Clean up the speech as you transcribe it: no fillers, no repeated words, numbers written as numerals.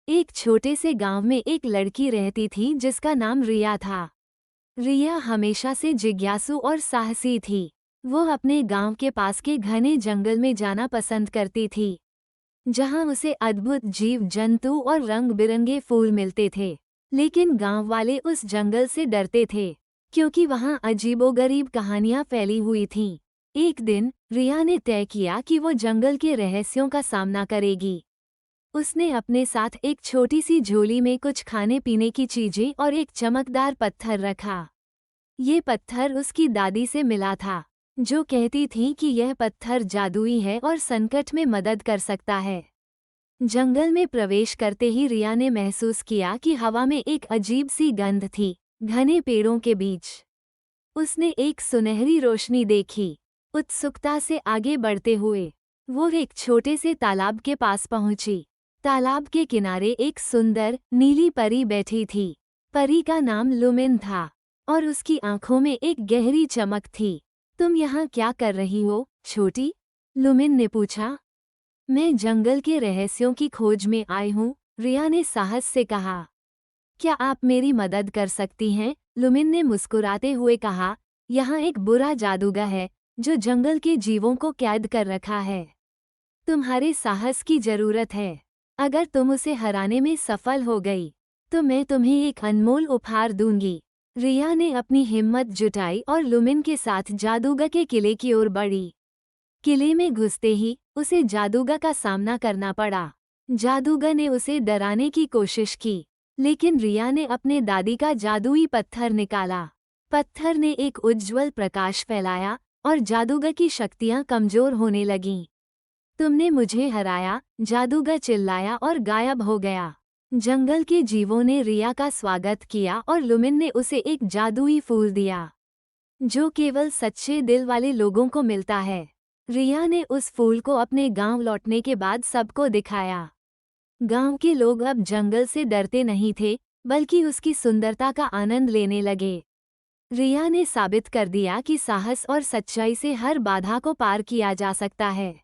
एक छोटे से गांव में एक लड़की रहती थी जिसका नाम रिया था। रिया हमेशा से जिज्ञासु और साहसी थी। वो अपने गांव के पास के घने जंगल में जाना पसंद करती थी, जहां उसे अद्भुत जीव जंतु और रंग बिरंगे फूल मिलते थे। लेकिन गांव वाले उस जंगल से डरते थे, क्योंकि वहां अजीबोगरीब कहानियां फैली हुई थीं। एक दिन रिया ने तय किया कि वो जंगल के रहस्यों का सामना करेगी। उसने अपने साथ एक छोटी सी झोली में कुछ खाने पीने की चीजें और एक चमकदार पत्थर रखा। ये पत्थर उसकी दादी से मिला था, जो कहती थी कि यह पत्थर जादुई है और संकट में मदद कर सकता है। जंगल में प्रवेश करते ही रिया ने महसूस किया कि हवा में एक अजीब सी गंध थी। घने पेड़ों के बीच उसने एक सुनहरी रोशनी देखी। उत्सुकता से आगे बढ़ते हुए वो एक छोटे से तालाब के पास पहुंची। तालाब के किनारे एक सुंदर नीली परी बैठी थी। परी का नाम लुमिन था और उसकी आंखों में एक गहरी चमक थी। तुम यहाँ क्या कर रही हो, छोटी? लुमिन ने पूछा। मैं जंगल के रहस्यों की खोज में आई हूँ, रिया ने साहस से कहा। क्या आप मेरी मदद कर सकती हैं? लुमिन ने मुस्कुराते हुए कहा। यहाँ एक बुरा जादूगर है जो जंगल के जीवों को कैद कर रखा है। तुम्हारे साहस की जरूरत है। अगर तुम उसे हराने में सफल हो गई तो मैं तुम्हें एक अनमोल उपहार दूंगी। रिया ने अपनी हिम्मत जुटाई और लुमिन के साथ जादूगर के किले की ओर बढ़ी। किले में घुसते ही उसे जादूगर का सामना करना पड़ा। जादूगर ने उसे डराने की कोशिश की, लेकिन रिया ने अपने दादी का जादुई पत्थर निकाला। पत्थर ने एक उज्ज्वल प्रकाश फैलाया और जादूगर की शक्तियां कमजोर होने लगीं। तुमने मुझे हराया, जादूगर चिल्लाया और गायब हो गया। जंगल के जीवों ने रिया का स्वागत किया और लुमिन ने उसे एक जादुई फूल दिया, जो केवल सच्चे दिल वाले लोगों को मिलता है। रिया ने उस फूल को अपने गांव लौटने के बाद सबको दिखाया। गांव के लोग अब जंगल से डरते नहीं थे, बल्कि उसकी सुंदरता का आनंद लेने लगे। रिया ने साबित कर दिया कि साहस और सच्चाई से हर बाधा को पार किया जा सकता है।